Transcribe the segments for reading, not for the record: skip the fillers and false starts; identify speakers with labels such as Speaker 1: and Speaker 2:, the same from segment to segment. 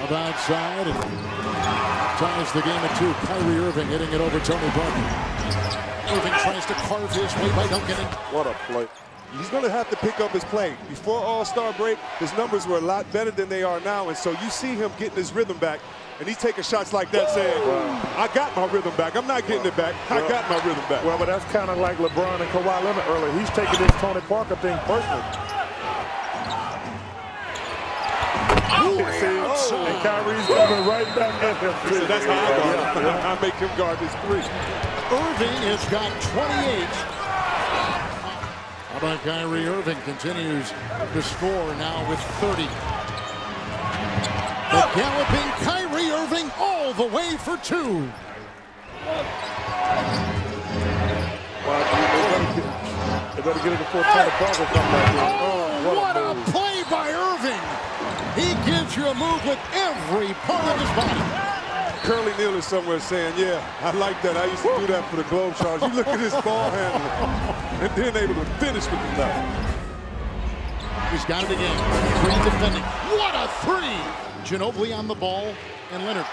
Speaker 1: Up outside and ties the game at 2. Kyrie Irving hitting it over Tony Parker. Irving tries to carve his way by dunking it.
Speaker 2: What a play. He's going to have to pick up his play. Before All-Star break, his numbers were a lot better than they are now, and so you see him getting his rhythm back, and he's taking shots like that saying, I got my rhythm back. I'm not getting it back. I got my rhythm back.
Speaker 3: Well, but that's kind of like LeBron and Kawhi Leonard earlier. He's taking this Tony Parker thing personally. And Kyrie's coming right back at him.
Speaker 2: So that's how I guard him. I make him guard his 3.
Speaker 1: Irving has got 28. How about Kyrie Irving continues to score now with 30. The galloping Kyrie Irving all the way for 2.
Speaker 3: Well, they better get it before Tony Parker comes back in.
Speaker 1: What a play by Irving. He gives you a move with every part of his body.
Speaker 2: Curly Neal is somewhere saying, yeah, I like that. I used to do that for the Globetrotters. You look at his ball handling and then able to finish with the left.
Speaker 1: He's got it again. 3 defending. What a 3! Ginobili on the ball and Leonard.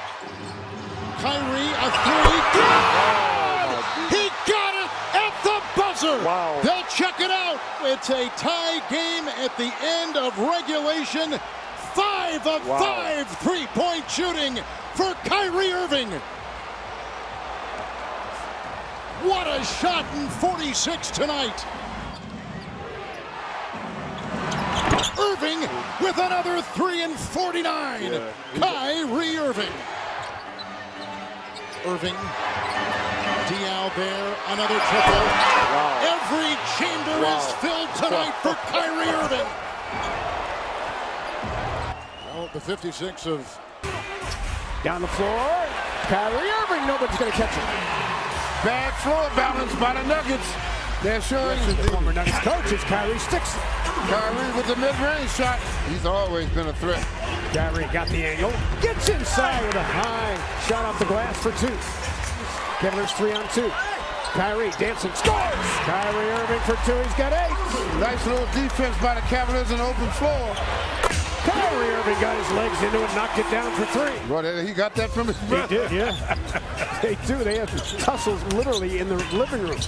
Speaker 1: Kyrie, a 3. Good! He got it at the buzzer.
Speaker 3: Wow.
Speaker 1: They'll check it out. It's a tie game at the end of regulation. 5 of 5 3-point shooting for Kyrie Irving. What a shot in 46 tonight. Irving with another 3 in 49. Yeah. Kyrie Irving. Irving. Dial there, another triple.
Speaker 3: Wow.
Speaker 1: Every chamber is filled tonight for Kyrie Irving. Well, the 56 of...
Speaker 4: Down the floor, Kyrie Irving, nobody's going to catch it.
Speaker 5: Bad floor balance by the Nuggets. They're showing
Speaker 4: the former Nuggets coach is Kyrie sticks.
Speaker 5: Kyrie with the mid-range shot. He's always been a threat.
Speaker 4: Kyrie got the angle, gets inside with a high shot off the glass for 2. Cavaliers 3 on 2. Kyrie dancing, scores! Kyrie Irving for 2, he's got 8.
Speaker 5: Nice little defense by the Cavaliers on the open floor.
Speaker 4: Kyrie Irving got his legs into it, knocked it down for 3.
Speaker 5: Well, he got that from his brother.
Speaker 4: He did, yeah. They do. They have tussles literally in the living room.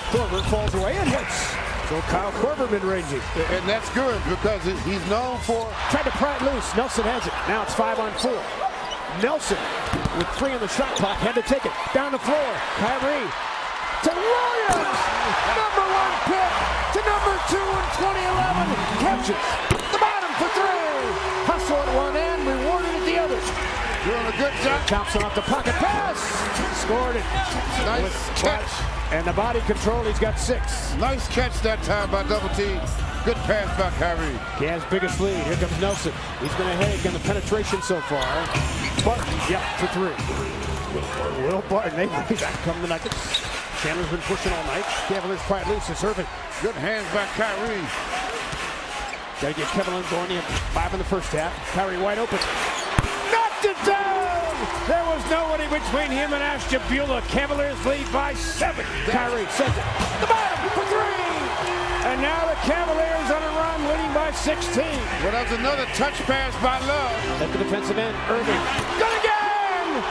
Speaker 4: Korver falls away and hits. So Kyle Korver mid-ranging.
Speaker 5: And that's good because he's known for...
Speaker 4: Tried to pry it loose. Nelson has it. Now it's 5 on 4. Nelson with 3 on the shot clock. Had to take it. Down the floor. Kyrie to Williams. Number 1 pick to number 2 in 2011. Catches. The bottom for 3. Hustle at one end, rewarded at the other.
Speaker 5: Doing a good job.
Speaker 4: Thompson off the pocket pass. Scored it.
Speaker 5: Nice catch.
Speaker 4: And the body control, he's got 6.
Speaker 5: Nice catch that time by Double T. Good pass by Kyrie.
Speaker 4: Cavs' biggest lead. Here comes Nelson. He's going to head on the penetration so far. Barton, yep, for 3. Will Barton, they come the Nuggets. Chandler's been pushing all night. Cavaliers pry it loose. It's Irving.
Speaker 5: Good hands by Kyrie.
Speaker 4: Got to get Kevin Love going. He had 5 in the first half. Kyrie wide open. Knocked it down! There was nobody between him and Ashtabula. Cavaliers lead by 7. Kyrie sends it. The bottom for 3! And now the Cavaliers on a run, leading by 16.
Speaker 5: Well, that was another touch pass by Love.
Speaker 4: At the defensive end, Irving. Good again!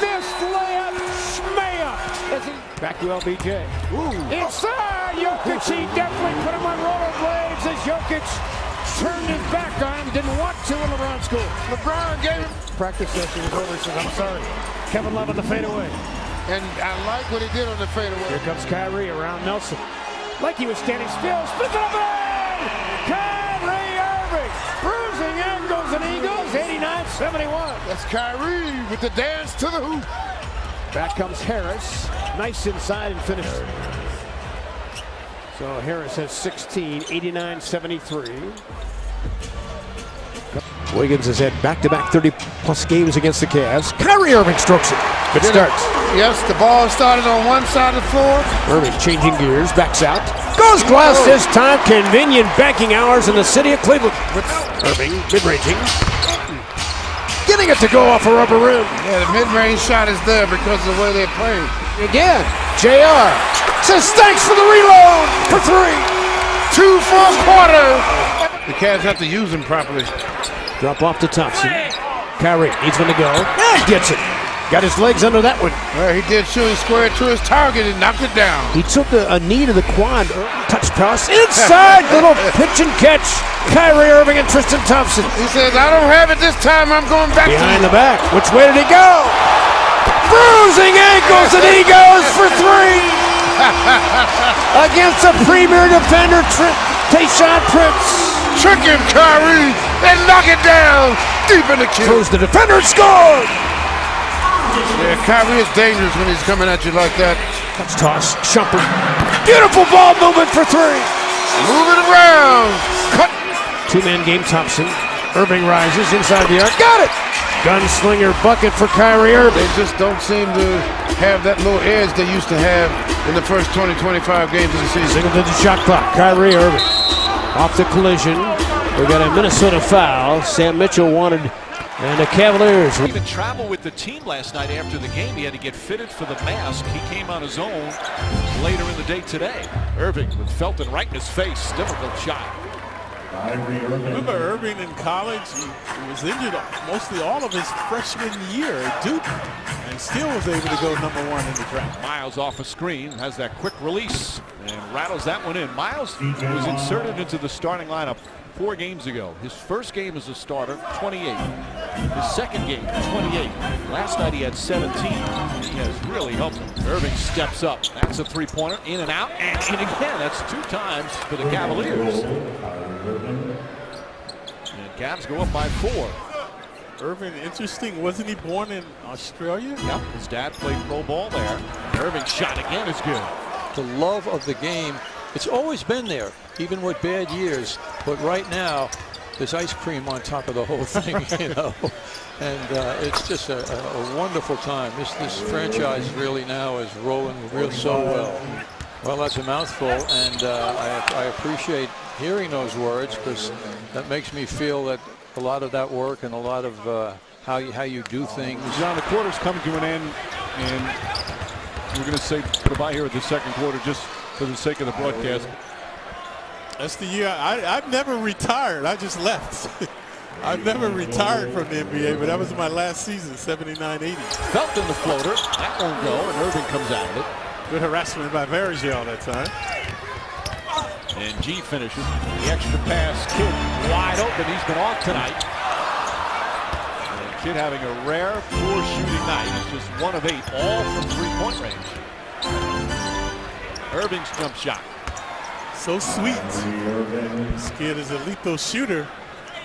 Speaker 4: Missed layup, Schmaya. Back to LBJ. Ooh. Inside, Jokic, he definitely put him on rollerblades as Jokic turned his back on him, didn't want to, and LeBron scored.
Speaker 5: LeBron gave him...
Speaker 4: Practice session is over, he says, I'm sorry. Kevin Love on the fadeaway.
Speaker 5: And I like what he did on the fadeaway.
Speaker 4: Here comes Kyrie around Nelson. Like he was standing still, spins it up and Kyrie Irving, bruising ankles and he goes 89-71.
Speaker 5: That's Kyrie with the dance to the hoop.
Speaker 4: Back comes Harris, nice inside and finished. So Harris has 16, 89-73. Wiggins has had back-to-back 30-plus games against the Cavs. Kyrie Irving strokes it. Good starts.
Speaker 5: Yes, the ball started on one side of the floor.
Speaker 4: Irving changing gears, backs out. Goes glass this time. Convenient banking hours in the city of Cleveland. Irving, mid-ranging. Getting it to go off a rubber rim.
Speaker 5: Yeah, the mid-range shot is there because of the way they're playing.
Speaker 4: Again, JR says thanks for the reload for 3.
Speaker 5: 2 for a quarter. The Cavs have to use him properly.
Speaker 4: Drop off to Thompson. Kyrie needs one to go. He gets it. Got his legs under that one.
Speaker 5: Well, he did shoot. He squared to his target and knocked it down.
Speaker 4: He took a knee to the quad. Touch pass inside. Little pitch and catch. Kyrie Irving and Tristan Thompson.
Speaker 5: He says, I don't have it this time. I'm going back
Speaker 4: Behind
Speaker 5: to
Speaker 4: the back. Which way did he go? Bruising ankles, and he goes for three. Against a premier defender, Tayshaun Prince.
Speaker 5: trick him, Kyrie, and knock it down deep in the key.
Speaker 4: Throws the defender and scored.
Speaker 5: Yeah, Kyrie is dangerous when he's coming at you like that.
Speaker 4: That's toss. Shumpert. Beautiful ball movement for three.
Speaker 5: Move it around. Cut.
Speaker 4: Two-man game. Thompson. Irving rises inside the arc. Got it. Gunslinger bucket for Kyrie Irving.
Speaker 5: They just don't seem to have that little edge they used to have in the first 20-25 games of the season.
Speaker 4: Single-digit shot clock. Kyrie Irving off the collision. We got a Minnesota foul. Sam Mitchell wanted, and the Cavaliers.
Speaker 6: He even traveled with the team last night after the game. He had to get fitted for the mask. He came on his own later in the day today. Irving with Felton right in his face. Difficult shot.
Speaker 3: Remember Irving in college, he was injured mostly all of his freshman year at Duke and still was able to go #1 in the draft.
Speaker 6: Miles off a screen, has that quick release and rattles that one in. Miles was inserted into the starting lineup 4 games ago. His first game as a starter, 28. His second game, 28. Last night he had 17. He has really helped him. Irving steps up. That's a three-pointer, in and out, and in again. That's 2 times for the Cavaliers. And Cavs go up by 4.
Speaker 3: Irving, interesting, wasn't he born in Australia?
Speaker 6: Yep, his dad played pro ball there. Irving's shot again is good.
Speaker 7: The love of the game, it's always been there, even with bad years. But right now, there's ice cream on top of the whole thing, you know. And it's just a wonderful time. This franchise really now is rolling real so well. Well, that's a mouthful, and I appreciate hearing those words because that makes me feel that a lot of that work and a lot of how you do things.
Speaker 1: John, the quarter's coming to an end, and we're going to say goodbye here at the second quarter just for the sake of the broadcast.
Speaker 3: That's the year I've never retired. I just left. I've never retired from the NBA, but that was my last season, 79-80.
Speaker 6: Felton the floater. That won't go, and Irving comes out of it.
Speaker 3: Good harassment by Vergel that time.
Speaker 6: And G finishes. The extra pass. Kidd wide open. He's been off tonight. And Kidd having a rare, poor shooting night. He's just 1 of 8, all from 3-point range. Irving's jump shot.
Speaker 3: So sweet. This kid is a lethal shooter.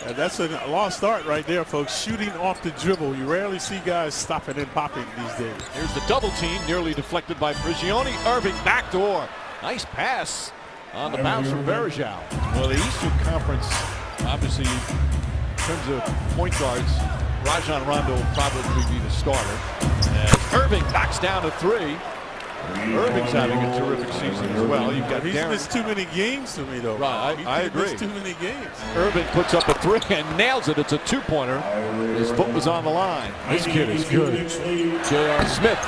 Speaker 3: That's a lost art right there, folks. Shooting off the dribble. You rarely see guys stopping and popping these days.
Speaker 6: Here's the double team, nearly deflected by Prigioni. Irving backdoor. Nice pass on the bounce from Vergel. Well, the Eastern Conference, obviously, in terms of point guards, Rajon Rondo will probably be the starter. As Irving knocks down a 3. Irving's having a terrific season as well. You've got
Speaker 3: He's
Speaker 6: Darren.
Speaker 3: missed too many games to me, though.
Speaker 6: Right, I agree.
Speaker 3: Missed too many games.
Speaker 6: Irving puts up a 3 and nails it. It's a 2-pointer. His foot was on the line. This kid is good. J.R. Smith,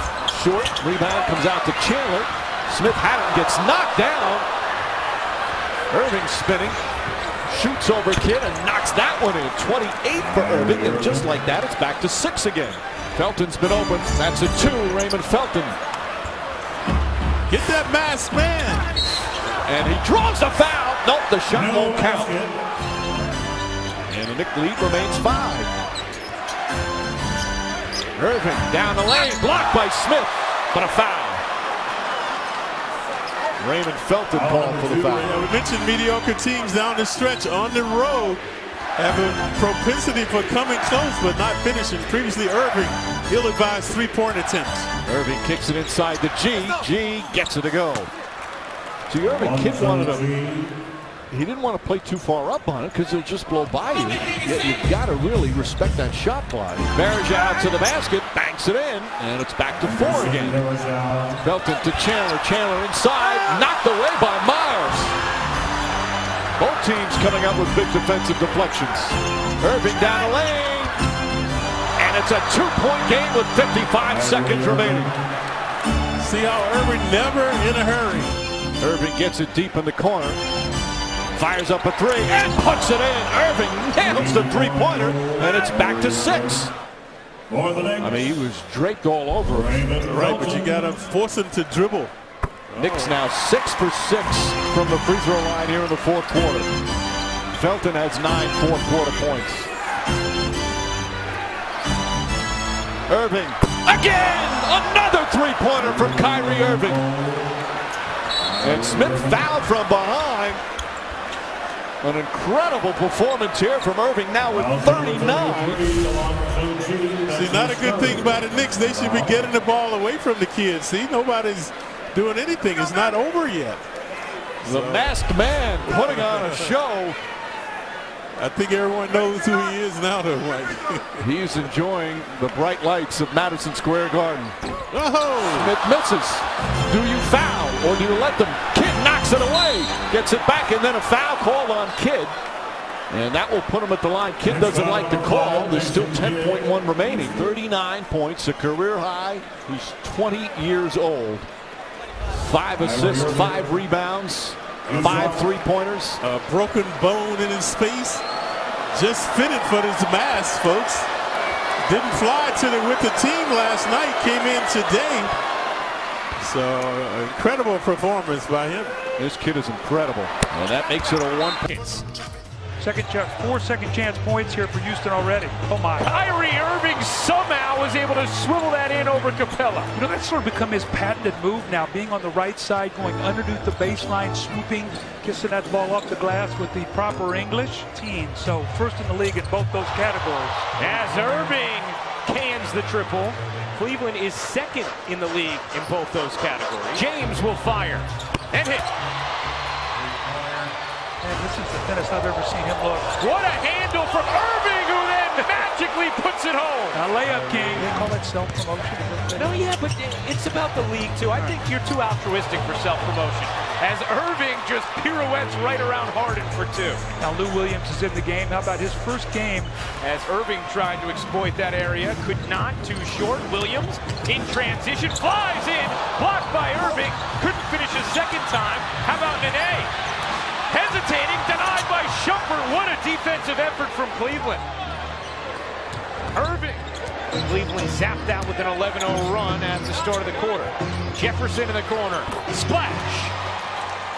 Speaker 6: short rebound, comes out to Chandler. Smith had it, gets knocked down. Irving spinning, shoots over Kidd and knocks that one in. 28 for Irving, and just like that, it's back to 6 again. Felton's been open. That's a 2. Raymond Felton.
Speaker 3: Get that mask, man.
Speaker 6: And he draws the foul. Nope, the shot won't count. And the Knick lead remains 5. Irving down the lane, blocked by Smith, but a foul. Raymond Felton called for the foul.
Speaker 3: Yeah, we mentioned mediocre teams down the stretch on the road have a propensity for coming close but not finishing. Previously, Irving ill-advised 3-point attempts.
Speaker 6: Irving kicks it inside to G. G gets it to go. See, Irving, Kidd wanted to. He didn't want to play too far up on it because it'll just blow by you. Yet you've got to really respect that shot clock. Vergel out to the basket, banks it in, and it's back to 4 again. Felton to Chandler. Chandler inside, knocked away by Myers. Both teams coming up with big defensive deflections. Irving down the lane, and it's a 2-point game with 55 seconds remaining.
Speaker 3: See how Irving never in a hurry.
Speaker 6: Irving gets it deep in the corner. Fires up a three and puts it in. Irving nails the three-pointer, and it's back to 6. I mean, he was draped all over him.
Speaker 3: Right, but you got to force him to dribble.
Speaker 6: Knicks now 6 for 6 from the free throw line here in the fourth quarter. Felton has 9 fourth-quarter points. Irving again, another three-pointer from Kyrie Irving. And Smith fouled from behind. An incredible performance here from Irving now with 39.
Speaker 3: See, not a good thing about the Knicks. They should be getting the ball away from the kids. See, nobody's doing anything. It's not over yet.
Speaker 6: The masked man putting on a show.
Speaker 3: I think everyone knows who he is now, though, Mike.
Speaker 6: He's enjoying the bright lights of Madison Square Garden.
Speaker 3: Oh!
Speaker 6: Smith misses. Do you foul or do you let them? Kidd knocks it away. Gets it back, and then a foul called on Kidd. And that will put him at the line. Kidd doesn't like the call. There's still 10.1 remaining. 39 points, a career high. He's 20 years old. 5 assists, 5 rebounds, 5 three-pointers.
Speaker 3: A broken bone in his face. Just fitted for this mask, folks. Didn't fly with the team last night. Came in today. So, incredible performance by him.
Speaker 6: This kid is incredible. And that makes it a 1 point.
Speaker 8: 4 second chance points here for Houston already. Oh my.
Speaker 4: Kyrie Irving somehow was able to swivel that in over Capella.
Speaker 8: You know, that's sort of become his patented move now, being on the right side, going underneath the baseline, swooping, kissing that ball off the glass with the proper English. So first in the league in both those categories.
Speaker 4: As Irving cans the triple, Cleveland is second in the league in both those categories. James will fire and hit.
Speaker 8: And this is the thinnest I've ever seen him look.
Speaker 4: What a handle from Irving, who then magically puts it home.
Speaker 8: A layup king. They call that self-promotion.
Speaker 4: No, yeah, but it's about the league, too. I think you're too altruistic for self-promotion. As Irving just pirouettes right around Harden for 2.
Speaker 8: Now Lou Williams is in the game. How about his first game?
Speaker 4: As Irving tried to exploit that area, could not, too short. Williams in transition, flies in, blocked by Irving. Couldn't finish a second time. How about Nene? Hesitating, denied by Shumpert. What a defensive effort from Cleveland. Irving. Cleveland zapped out with an 11-0 run at the start of the quarter. Jefferson in the corner. Splash.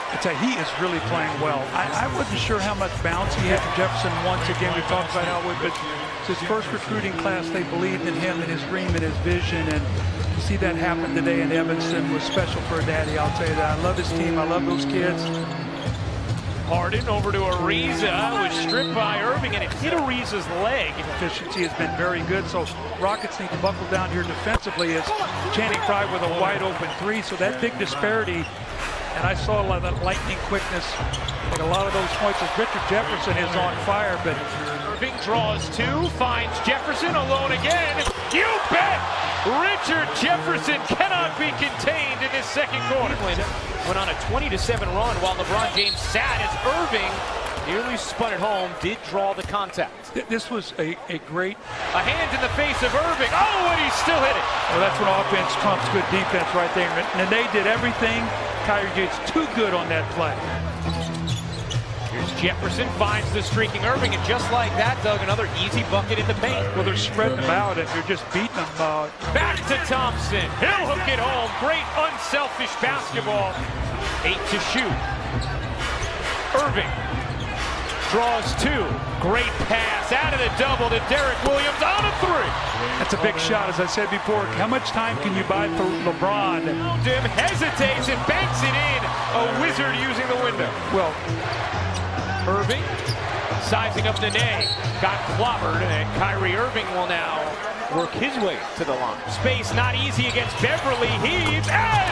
Speaker 8: I tell you, he is really playing well. I wasn't sure how much bounce he had from Jefferson. Once again, we talked about how but it's his first recruiting class. They believed in him and his dream and his vision. And to see that happen today in Evanston was special for a daddy, I'll tell you that. I love his team. I love those kids.
Speaker 4: Harden over to Ariza, was stripped by Irving, and it hit Ariza's leg.
Speaker 8: Efficiency has been very good, so Rockets need to buckle down here defensively as Channing Frye with a wide open 3, so that big disparity, and I saw a lot of that lightning quickness, like a lot of those points as Richard Jefferson is on fire, but
Speaker 4: Irving draws 2, finds Jefferson alone again. You bet! Richard Jefferson cannot be contained in this second quarter. Went on a 20-7 run while LeBron James sat as Irving nearly spun it home, did draw the contact.
Speaker 8: This was a great...
Speaker 4: A hand in the face of Irving. Oh, and he still hit it.
Speaker 8: Well, that's when offense trumps good defense right there. And they did everything. Kyrie gets too good on that play.
Speaker 4: Here's Jefferson, finds the streaking Irving, and just like that, Doug, another easy bucket in the paint.
Speaker 8: Well, they're spreading them out, and you're just beating them.
Speaker 4: Back to Thompson. He'll hook it home. Great unselfish basketball. 8 to shoot. Irving draws 2. Great pass out of the double to Derek Williams on a 3.
Speaker 8: That's a big shot, as I said before. How much time can you buy for LeBron?
Speaker 4: Jim hesitates and banks it in. A wizard using the window.
Speaker 8: Well,
Speaker 4: Irving sizing up Nene. Got clobbered, and Kyrie Irving will now work his way to the line. Space not easy against Beverly. Heaves and